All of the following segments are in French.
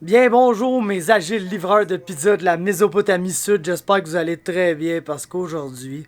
Bien bonjour mes agiles livreurs de pizza de la Mésopotamie Sud, j'espère que vous allez très bien parce qu'aujourd'hui,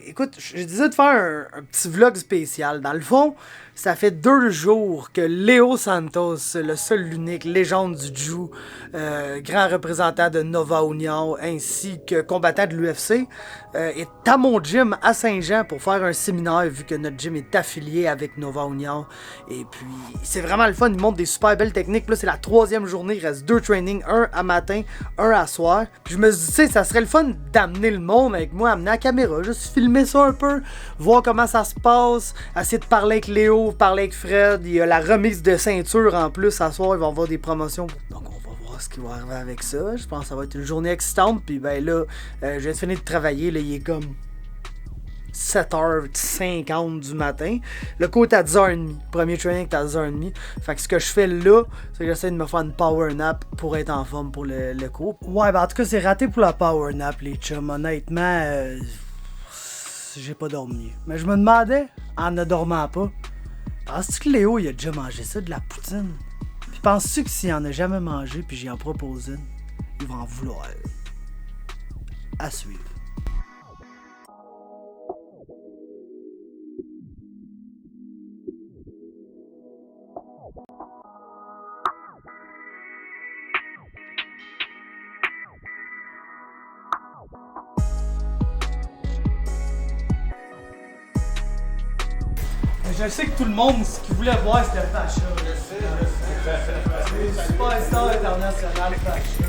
écoute, j'ai décidé de faire un petit vlog spécial. Dans le fond, ça fait 2 jours que Léo Santos, le seul, l'unique, légende du Jiu, grand représentant de Nova União ainsi que combattant de l'UFC, est à mon gym à Saint-Jean pour faire un séminaire vu que notre gym est affilié avec Nova União. Et puis, c'est vraiment le fun, il montre des super belles techniques. Là, c'est la 3e journée, il reste 2 trainings, un à matin, un à soir. Puis je me suis dit, tu sais, ça serait le fun d'amener le monde avec moi, amener la caméra, juste filmer ça un peu, voir comment ça se passe, essayer de parler avec Léo, parler avec Fred. Il y a la remise de ceinture en plus, à soir, il va y avoir des promotions. Donc on va voir ce qui va arriver avec ça. Je pense que ça va être une journée excitante. Puis ben là, je viens de finir de travailler, là, il est comme 7h50 du matin. Le cours est à 10h30. Premier training est à 10h30. Fait que ce que je fais là, c'est que j'essaie de me faire une power nap pour être en forme pour le cours. Ouais, ben en tout cas, c'est raté pour la power nap, les chums. Honnêtement, j'ai pas dormi. Mais je me demandais, en ne dormant pas, penses-tu que Léo, il a déjà mangé ça, de la poutine? Puis penses-tu que s'il en a jamais mangé, puis j'y en propose une, il va en vouloir? À suivre. Je sais que tout le monde, ce qu'il voulait voir, c'était Facha. C'est Superstar international Facha.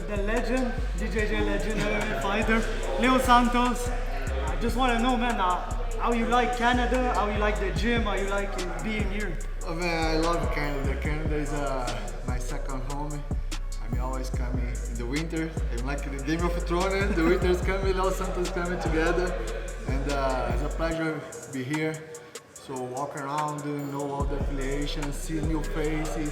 the legend, DJJ legend, MMA fighter, Leo Santos. I just want to know, man, how you like Canada, how you like the gym, how you like being here. Oh man, I love Canada. Canada is my second home. I'm always coming in the winter. I'm like the Game of Thrones. The winter is coming, Leo Santos coming together, and it's a pleasure to be here. So walk around, know all the affiliations, see new faces,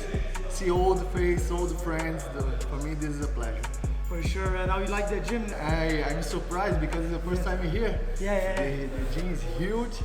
see old faces, old friends. For me, this is a pleasure. For sure, and how you like the gym? I'm surprised because it's the first time here. Yeah. The gym is huge.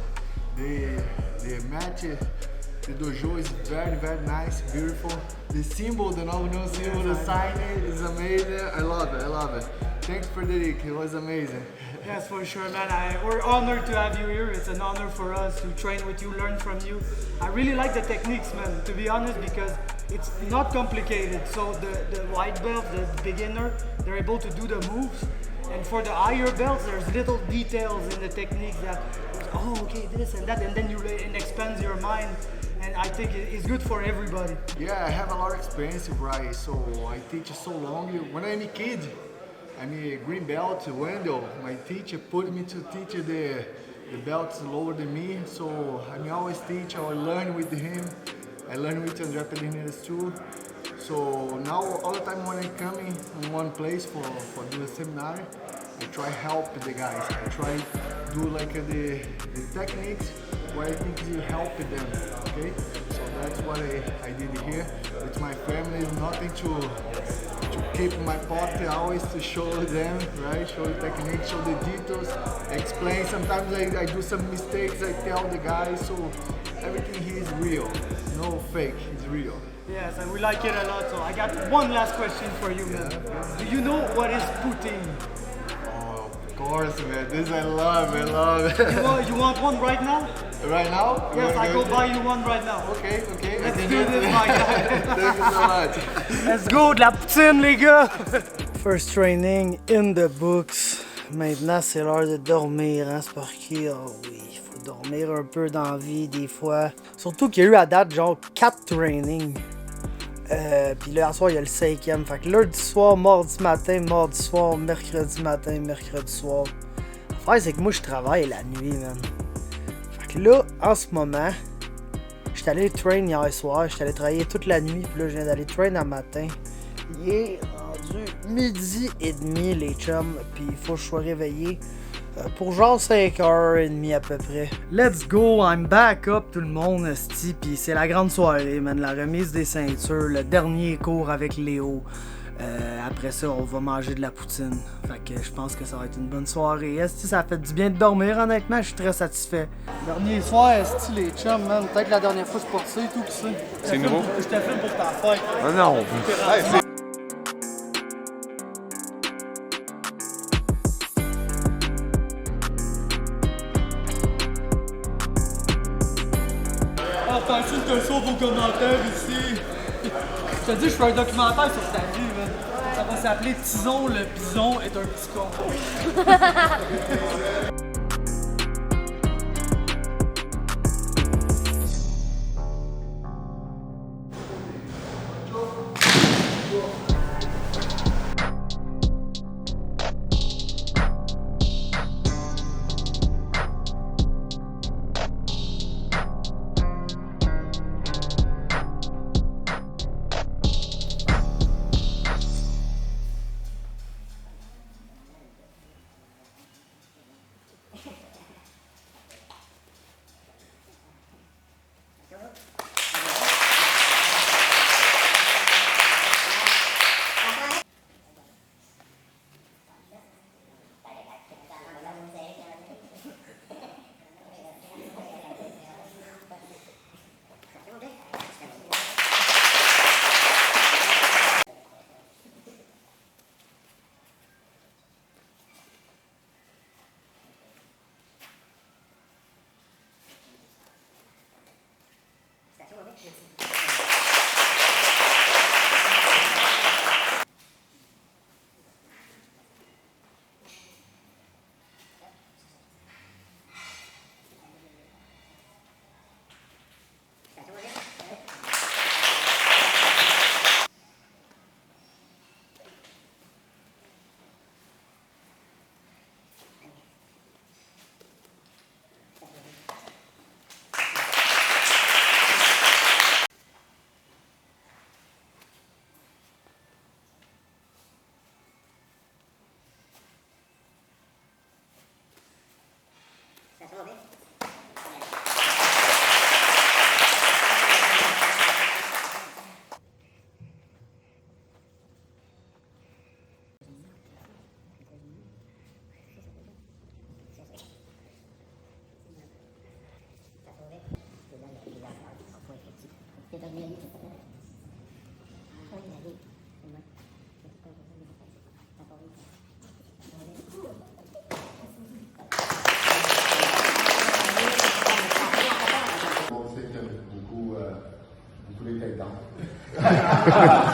The match, the dojo is very, very nice, beautiful. The symbol, the no symbol, the sign is amazing. I love it. Thanks, Frederic. It was amazing. Yes, for sure, man. We're honored to have you here. It's an honor for us to train with you, learn from you. I really like the techniques, man, to be honest, because it's not complicated. So the white belt, the beginner, they're able to do the moves. And for the higher belts, there's little details in the techniques that, oh, okay, this and that, and then it expands your mind. And I think it's good for everybody. Yeah, I have a lot of experience, right? So I teach so long. When I'm a kid, I'm a green belt. Wendell, my teacher, put me to teach the belts lower than me. So I always teach or learn with him. I learn with André Pederneiras too. So now all the time when I'm coming in one place for do a seminar, I try help the guys. I try do like the techniques where I think you help them. Okay, so that's what I did here with my family. Nothing to keep in my pocket, always to show them, right? Show the technique, show the details, explain. Sometimes I do some mistakes. I tell the guys, so everything here is real, no fake. It's real. Yes, and we like it a lot. So I got one last question for you, man. Do you know what is poutine? Oh, of course, man. This I love. You want one right now? Right now? Yes, I go buy you one right now. Okay. Let's do this, my guy. Thank you so much. Let's go, de la poutine, les gars! First training in the books. Maintenant, c'est l'heure de dormir, hein? C'est parce que, oh oui, il faut dormir un peu dans la vie, des fois. Surtout qu'il y a eu à date, genre, 4 trainings. Puis là, à soir, il y a le 5e. Fait que lundi soir, mardi matin, mardi soir, mercredi matin, mercredi soir. L'affaire, c'est que moi, je travaille la nuit, man. Fait que là, en ce moment, j'étais allé train hier soir, j'étais allé travailler toute la nuit, puis là, je viens d'aller train un matin. Il est rendu 12h30, les chums, puis il faut que je sois réveillé pour genre 5h30 à peu près. Let's go, I'm back up tout le monde, esti, puis c'est la grande soirée, man, la remise des ceintures, le dernier cours avec Léo. Après ça, on va manger de la poutine. Fait que je pense que ça va être une bonne soirée. Esti, ça fait du bien de dormir, honnêtement, je suis très satisfait. Dernier soir, esti, les chums, man, peut-être la dernière fois que je portais tout, qui sait. C'est nouveau? Je te filme pour ta fête. Ah non! Attention, je te sauve vos commentaires ici. Je te dis, je fais un documentaire sur ta vie, man. Ça va s'appeler Tison, le bison est un petit con.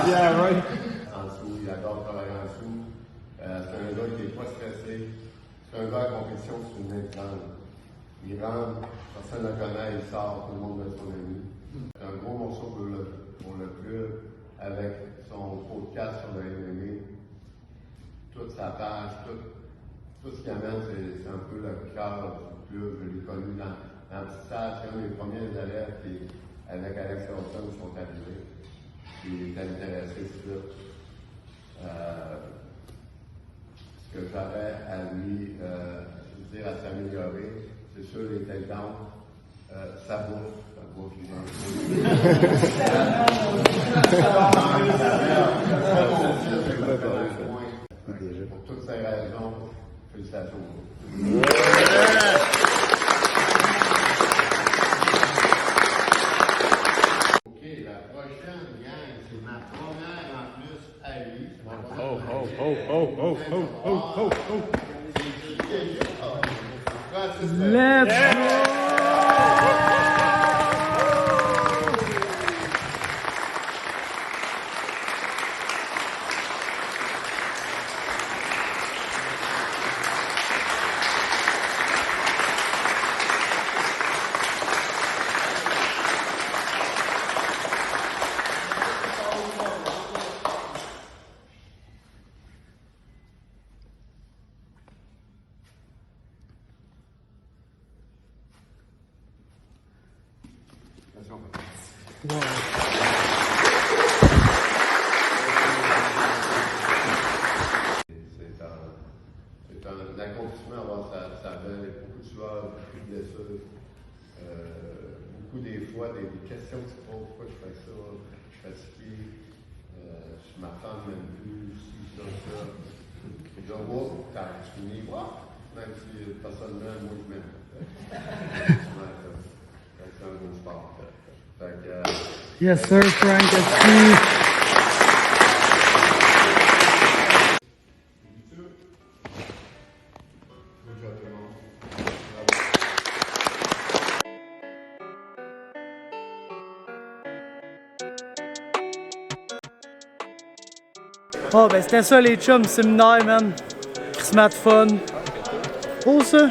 Yeah, right. En dessous, il adore travailler en dessous. C'est un gars qui n'est pas stressé. C'est un gars à compétition, c'est une grande. Il rentre, personne ne le connaît, il sort, tout le monde met son ami. C'est un gros morceau pour le club avec son podcast sur le MMA. Toute sa page, tout ce qu'il amène, c'est un peu le cœur du club. Je l'ai connu dans le petit stade. C'est un des premiers élèves qui, avec Alex Lawson, sont arrivés. Il est intéressé sur ce que j'avais à lui dire à s'améliorer. C'est sûr, les takedowns, ça bouffe, il Pour toutes ces raisons, félicitations. Let's go! C'est un accomplissement avoir sa belle, beaucoup de sueur, beaucoup de blessures, beaucoup des fois des questions qui se posent, pourquoi je fais ça, je suis fatigué, je ma femme m'aime plus, ça. Et là, wow, t'as fini, même si personne m'aime, moi je m'aime. C'est un bon sport. Yes, sir, Frank. Merci. Oh, ben c'était ça les chums, séminaire, man. Christmas de fun. Oh, ça.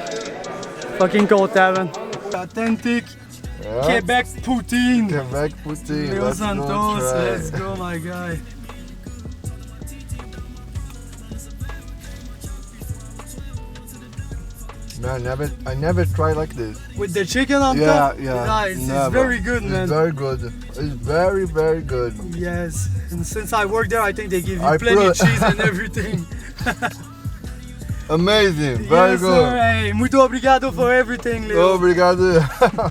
Fucking content, man. Authentic. Yeah. Québec Poutine. Québec Poutine. Leo Let's Santos, go try. let's go, my guy. Man, I never tried like this. With the chicken on Yeah, top? yeah. It's never. very good, man. It's very good. It's very, very good. Yes, and since I work there, I think they give you I plenty of pro- cheese and everything. Amazing. Very Yes, good. sir. Hey, muito obrigado for everything, Léo. Obrigado.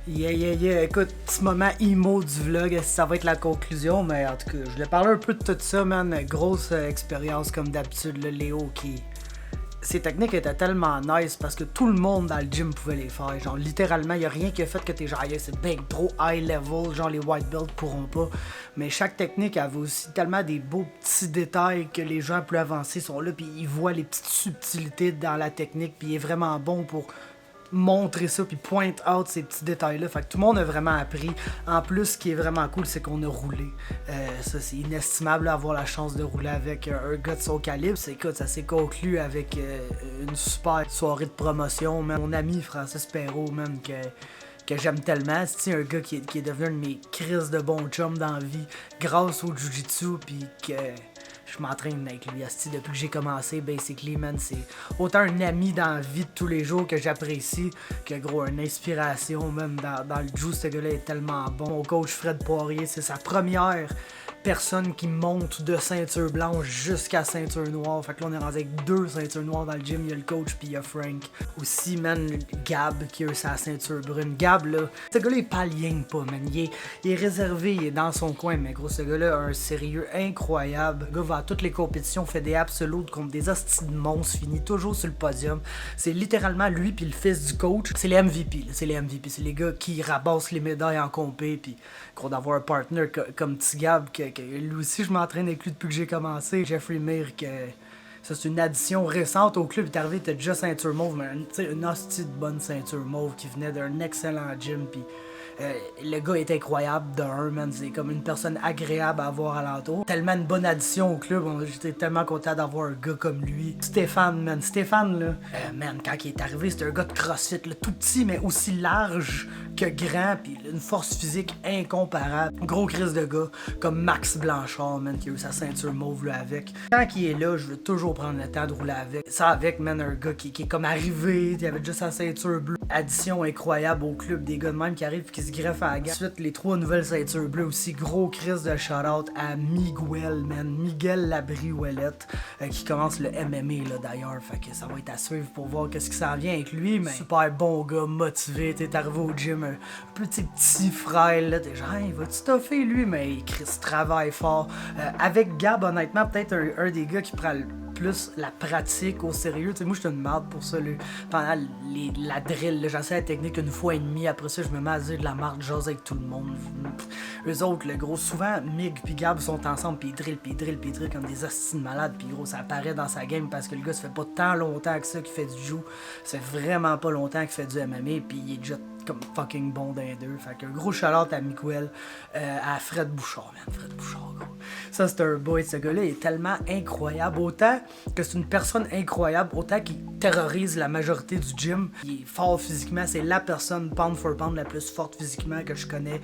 Yeah. Écoute, petit moment emo du vlog, ça va être la conclusion, mais en tout cas, je voulais parler un peu de tout ça, man. Grosse expérience comme d'habitude, le Léo qui... Ces techniques étaient tellement nice parce que tout le monde dans le gym pouvait les faire. Genre, littéralement, il n'y a rien qui a fait que t'es genre, yeah, c'est big, trop high level, genre les white belts pourront pas. Mais chaque technique avait aussi tellement des beaux petits détails que les gens plus avancés sont là, puis ils voient les petites subtilités dans la technique, puis il est vraiment bon pour montrer ça, puis point out ces petits détails-là. Fait que tout le monde a vraiment appris. En plus, ce qui est vraiment cool, c'est qu'on a roulé. Ça, c'est inestimable d'avoir la chance de rouler avec un gars de son calibre. Écoute, ça s'est conclu avec une super soirée de promotion. Même mon ami Francis Perrault, même, que j'aime tellement. C'est un gars qui est devenu un de mes crises de bon chum dans la vie grâce au jiu-jitsu, puis que... Je m'entraîne avec lui, asti, depuis que j'ai commencé, basically, man, c'est autant un ami dans la vie de tous les jours que j'apprécie, que gros, une inspiration, même dans le jiu, ce gars-là est tellement bon. Mon coach Fred Poirier, c'est sa première personne qui monte de ceinture blanche jusqu'à ceinture noire. Fait que là, on est rendu avec 2 ceintures noires dans le gym. Il y a le coach puis il y a Frank. Aussi, man, Gab qui a eu sa ceinture brune. Gab, là, ce gars-là, il palligne pas, man. Il est réservé, il est dans son coin, mais gros, ce gars-là a un sérieux incroyable. Le gars va à toutes les compétitions, fait des absolutes contre des hosties de monstres, finit toujours sur le podium. C'est littéralement lui puis le fils du coach. C'est les MVP, là. C'est les MVP. C'est les gars qui rabassent les médailles en compé. Puis, gros, d'avoir un partner comme petit Gab, que lui aussi, je m'entraîne avec lui depuis que j'ai commencé. Jeffrey Mir, que ça, c'est une addition récente au club. Il est arrivé, il était déjà ceinture mauve, mais une hostie de bonne ceinture mauve qui venait d'un excellent gym. Puis, le gars est incroyable de un, man. C'est comme une personne agréable à avoir alentour. Tellement une bonne addition au club. J'étais tellement content d'avoir un gars comme lui. Stéphane, man. Stéphane, là, man, quand il est arrivé, c'était un gars de CrossFit, là, tout petit, mais aussi large que grand. Puis une force physique incomparable. Gros crise de gars, comme Max Blanchard, man, qui a eu sa ceinture mauve, là, avec. Quand il est là, je veux toujours prendre le temps de rouler avec. Ça, avec, man, un gars qui est comme arrivé, il avait déjà sa ceinture bleue. Addition incroyable au club. Des gars de même qui arrivent et qui se greffe à la gamme. Ensuite, les 3 nouvelles ceintures bleues aussi. Gros crise de shout-out à Miguel, man. Miguel Labriouellette, qui commence le MMA, là, d'ailleurs. Fait que ça va être à suivre pour voir qu'est-ce qui s'en vient avec lui. Mais super bon gars, motivé. T'es arrivé au gym, un petit frêle, là. T'es genre, il va te toffer, lui? Mais il travaille fort. Avec Gab, honnêtement, peut-être un des gars qui prend le plus la pratique au sérieux. Tu sais, moi, je suis une marde pour ça. Là. Pendant la drill, j'essaie la technique une fois et demie. Après ça, je me mets à dire de la marde, j'ose avec tout le monde. Eux autres, le gros, souvent, Mig puis Gab sont ensemble, puis ils drillent comme des hosties de malades. Puis gros, ça apparaît dans sa game parce que le gars, ça fait pas tant longtemps que ça qu'il fait du jiu. Ça fait vraiment pas longtemps qu'il fait du MMA, puis il est déjà comme fucking bon d'un deux. Fait qu'un gros shout-out à Miguel, à Fred Bouchard, man. Fred Bouchard, gros. Ça, c'est un boy. Ce gars-là est tellement incroyable. Autant que c'est une personne incroyable, autant qu'il terrorise la majorité du gym. Il est fort physiquement. C'est la personne pound for pound la plus forte physiquement que je connais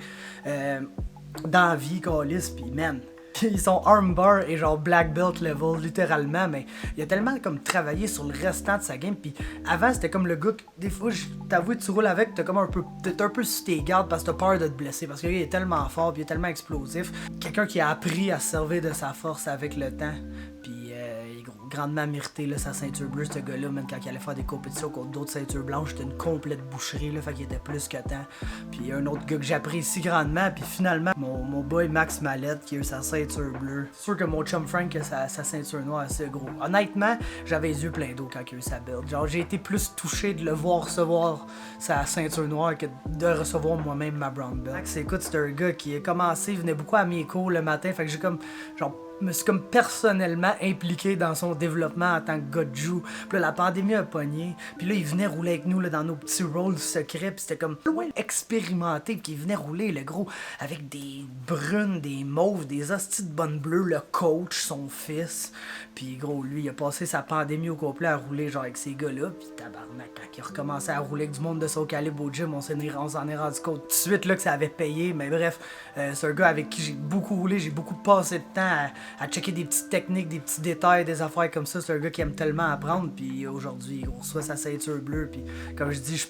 dans la vie, câlisse. Puis, man, ils sont armbar et genre black belt level littéralement, mais il a tellement comme travaillé sur le restant de sa game. Puis avant c'était comme le gars que des fois t'avoue tu roules avec, t'es un peu sur tes gardes parce que t'as peur de te blesser parce qu'il est tellement fort puis il est tellement explosif. Quelqu'un qui a appris à se servir de sa force avec le temps. Puis il est grandement mérité là, sa ceinture bleue, ce gars-là, même quand il allait faire des compétitions contre d'autres ceintures blanches, c'était une complète boucherie, là, fait qu'il était plus que temps. Puis un autre gars que j'apprécie grandement, puis finalement, mon boy Max Mallette qui a eu sa ceinture bleue. C'est sûr que mon chum Frank a sa ceinture noire assez gros. Honnêtement, j'avais les yeux pleins d'eau quand il a eu sa belt. Genre, j'ai été plus touché de le voir recevoir sa ceinture noire que de recevoir moi-même ma brown belt. Max, écoute, c'est un gars qui a commencé, il venait beaucoup à mes cours le matin, fait que j'ai comme, genre, me suis comme personnellement impliqué dans son développement en tant que gars de jiu. Puis là, la pandémie a pogné. Puis là, il venait rouler avec nous là, dans nos petits rôles secrets. Puis c'était comme loin expérimenté. Puis il venait rouler, le gros, avec des brunes, des mauves, des hosties de bonnes bleues. Le coach, son fils. Puis gros, lui, il a passé sa pandémie au complet à rouler genre avec ces gars-là. Puis tabarnak, quand il a recommencé à rouler avec du monde de son calibre au gym, on s'en est rendu compte tout de suite là, que ça avait payé. Mais bref, c'est un gars avec qui j'ai beaucoup roulé. J'ai beaucoup passé de temps à checker des petites techniques, des petits détails, des affaires comme ça. C'est un gars qui aime tellement apprendre. Puis aujourd'hui, il reçoit sa ceinture bleue. Puis comme je dis, je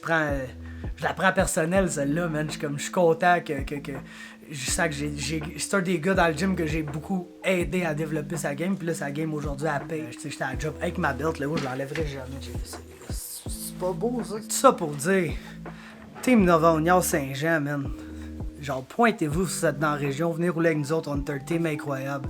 la prends personnelle, celle-là, man. Je suis content que je sens que c'est un des gars dans le gym que j'ai beaucoup aidé à développer sa game. Puis là, sa game aujourd'hui, elle paye. J'étais à la job avec ma belt, là, où je l'enlèverai jamais. C'est pas beau, ça. Tout ça pour dire, Team Nova Saint-Jean, man. Genre, pointez-vous si vous êtes dans la région, venez rouler avec nous autres, on est un team incroyable.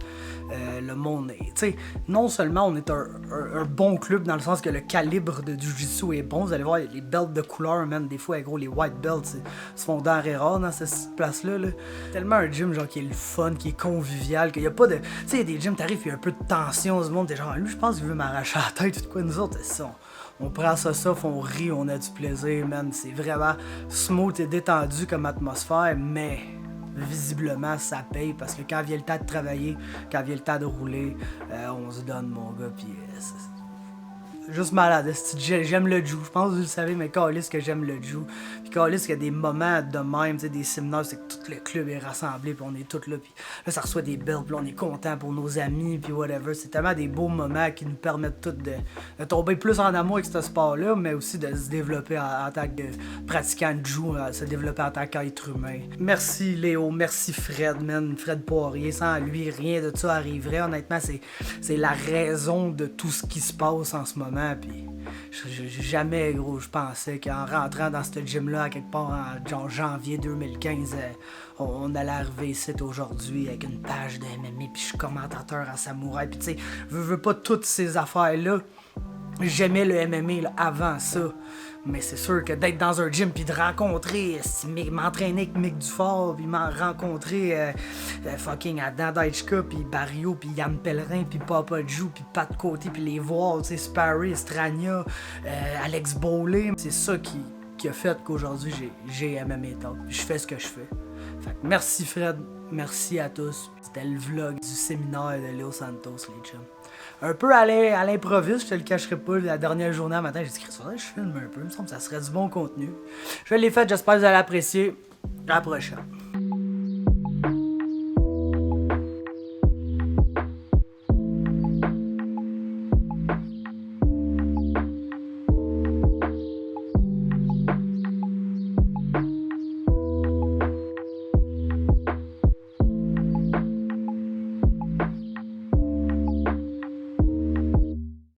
Le monde est... Tu sais, non seulement on est un bon club dans le sens que le calibre de Jiu-Jitsu est bon, vous allez voir les belts de couleur, man, des fois, gros, les white belts se font denrées rares dans cette place-là. Là. Tellement un gym, genre, qui est le fun, qui est convivial, qu'il y a pas de... Tu sais, il y a des gyms, t'arrives, il y a un peu de tension, ce monde, t'es genre, lui, je pense qu'il veut m'arracher la tête, tout quoi, nous autres, c'est ça. On prend ça, on rit, on a du plaisir, man. C'est vraiment smooth et détendu comme atmosphère, mais visiblement, ça paye parce que quand vient le temps de travailler, quand vient le temps de rouler, on se donne, mon gars, puis juste malade. J'aime le Jiu. Je pense que vous le savez, mais calisse que j'aime le Jiu. Puis calisse qu'il y a des moments de même, des séminaires, c'est que tout le club est rassemblé, puis on est tous là. Puis là, ça reçoit des belts, puis on est content pour nos amis, puis whatever. C'est tellement des beaux moments qui nous permettent tous de tomber plus en amour avec ce sport-là, mais aussi de se développer en tant que pratiquant de Jiu, se développer en tant qu'être humain. Merci Léo, merci Fred, man. Fred Poirier, sans lui, rien de ça arriverait. Honnêtement, c'est la raison de tout ce qui se passe en ce moment. Puis jamais, gros, je pensais qu'en rentrant dans ce gym-là, à quelque part en genre janvier 2015, on allait arriver ici aujourd'hui avec une page de MMA, puis je suis commentateur à Samouraï. Puis tu sais, veux pas toutes ces affaires-là. J'aimais le MMA là, avant ça. Mais c'est sûr que d'être dans un gym puis de rencontrer, m'entraîner avec Mick Dufort, puis rencontrer fucking Adam Daichka, puis Barrio, puis Yann Pellerin, puis Papa Jou, puis Pat Côté, puis les voir, tu sais, Sparry, Strania, Alex Bowley. C'est ça qui a fait qu'aujourd'hui j'ai MMA Talk. Je fais ce que je fais. Fait que merci Fred, merci à tous. C'était le vlog du séminaire de Léo Santos, les chums. Un peu à l'improviste, je te le cacherai pas, la dernière journée à matin, j'ai dit que je filme un peu, il me semble que ça serait du bon contenu. Je l'ai fait, j'espère que vous allez apprécier. À la prochaine.